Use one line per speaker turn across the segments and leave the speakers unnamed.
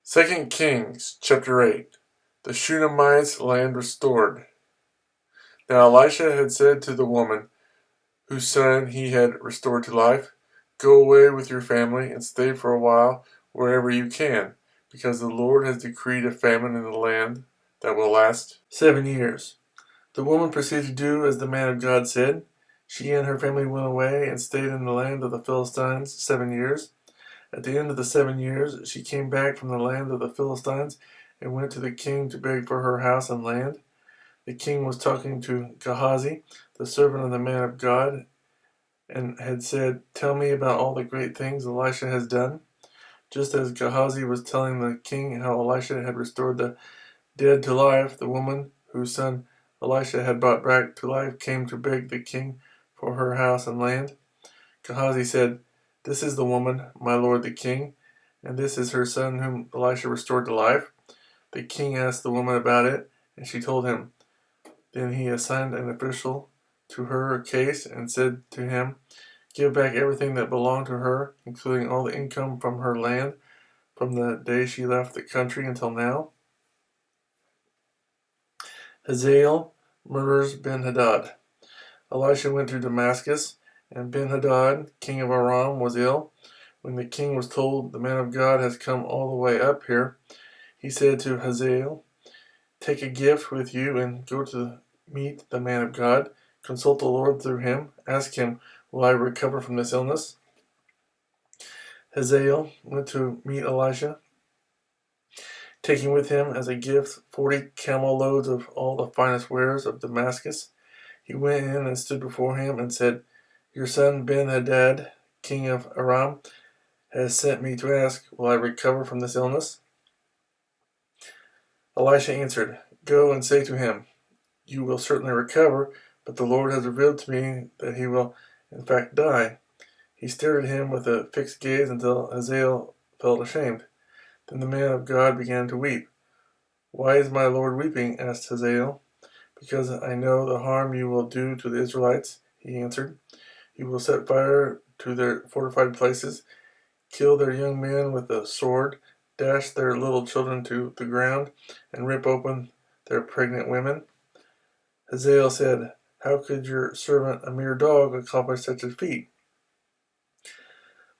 2 Kings chapter 8. The Shunammite land restored. Now Elisha had said to the woman whose son he had restored to life, "Go away with your family and stay for a while wherever you can, because the Lord has decreed a famine in the land that will last 7 years." The woman proceeded to do as the man of God said. She and her family went away and stayed in the land of the Philistines 7 years. At the end of the 7 years, she came back from the land of the Philistines and went to the king to beg for her house and land. The king was talking to Gehazi, the servant of the man of God, and had said, "Tell me about all the great things Elisha has done." Just as Gehazi was telling the king how Elisha had restored the dead to life, the woman whose son Elisha had brought back to life came to beg the king for her house and land. Gehazi said, "This is the woman, my lord the king, and this is her son whom Elisha restored to life." The king asked the woman about it, and she told him. Then he assigned an official to her case and said to him, "Give back everything that belonged to her, including all the income from her land, from the day she left the country until now." Hazael murders Ben-Hadad. Elisha went to Damascus, and Ben-Hadad, king of Aram, was ill. When the king was told, "The man of God has come all the way up here," he said to Hazael, "Take a gift with you and go to meet the man of God. Consult the Lord through him. Ask him, 'Will I recover from this illness?'" Hazael went to meet Elisha, taking with him as a gift 40 camel loads of all the finest wares of Damascus. He went in and stood before him and said, "Your son Ben-Hadad, king of Aram, has sent me to ask, 'Will I recover from this illness?'" Elisha answered, "Go and say to him, 'You will certainly recover, but the Lord has revealed to me that he will in fact die.'" He stared at him with a fixed gaze until Hazael felt ashamed. Then the man of God began to weep. "Why is my Lord weeping?" asked Hazael. "Because I know the harm you will do to the Israelites," he answered. "You will set fire to their fortified places, kill their young men with the sword, dash their little children to the ground, and rip open their pregnant women." Hazael said, "How could your servant, a mere dog, accomplish such a feat?"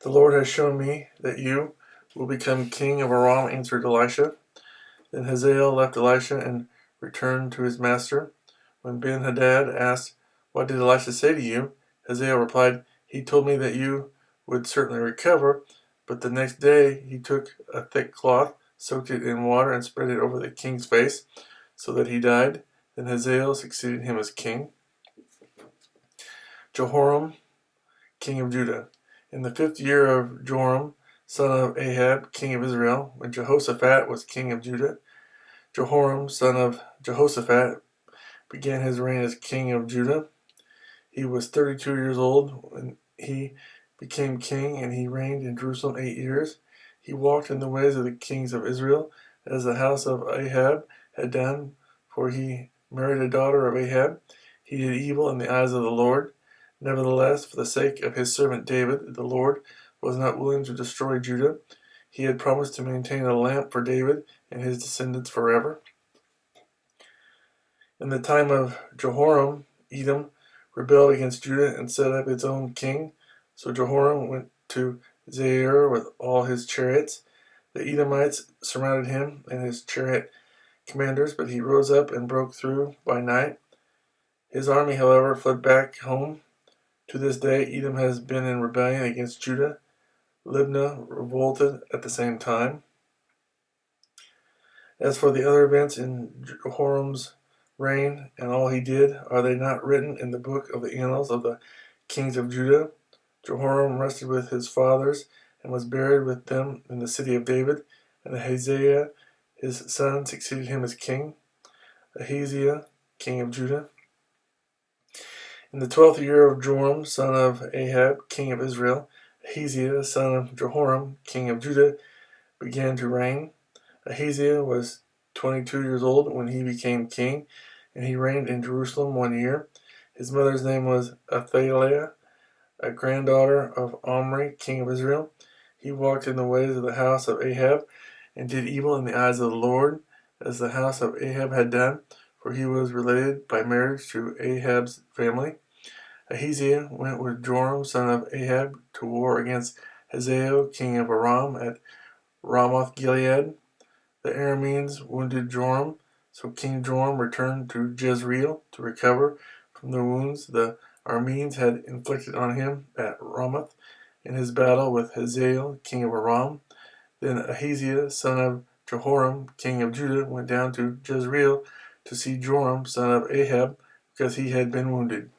"The Lord has shown me that you will become king of Aram," answered Elisha. Then Hazael left Elisha and returned to his master. When Ben-Hadad asked, "What did Elisha say to you?" Hazael replied, "He told me that you would certainly recover." But the next day he took a thick cloth, soaked it in water, and spread it over the king's face, so that he died. Then Hazael succeeded him as king. Jehoram, king of Judah. In the 5th year of Joram, son of Ahab, king of Israel, when Jehoshaphat was king of Judah, Jehoram, son of Jehoshaphat, began his reign as king of Judah. He was 32 years old when he became king, and he reigned in Jerusalem 8 years. He walked in the ways of the kings of Israel, as the house of Ahab had done, for he married a daughter of Ahab. He did evil in the eyes of the Lord. Nevertheless, for the sake of his servant David, the Lord was not willing to destroy Judah. He had promised to maintain a lamp for David and his descendants forever. In the time of Jehoram, Edom rebelled against Judah and set up its own king. So Jehoram went to Zair with all his chariots. The Edomites surrounded him and his chariot commanders, but he rose up and broke through by night. His army, however, fled back home. To this day, Edom has been in rebellion against Judah. Libnah revolted at the same time. As for the other events in Jehoram's reign and all he did, are they not written in the book of the annals of the kings of Judah? Jehoram rested with his fathers and was buried with them in the city of David, and Ahaziah his son succeeded him as king. Ahaziah, king of Judah. In the 12th year of Joram, son of Ahab, king of Israel, Ahaziah, son of Jehoram, king of Judah, began to reign. Ahaziah was 22 years old when he became king, and he reigned in Jerusalem 1 year. His mother's name was Athaliah, a granddaughter of Omri, king of Israel. He walked in the ways of the house of Ahab and did evil in the eyes of the Lord, as the house of Ahab had done, for he was related by marriage to Ahab's family. Ahaziah went with Joram, son of Ahab, to war against Hazael, king of Aram, at Ramoth-Gilead. The Arameans wounded Joram, so King Joram returned to Jezreel to recover from the wounds the Arameans had inflicted on him at Ramoth in his battle with Hazael, king of Aram. Then Ahaziah, son of Jehoram, king of Judah, went down to Jezreel to see Joram, son of Ahab, because he had been wounded.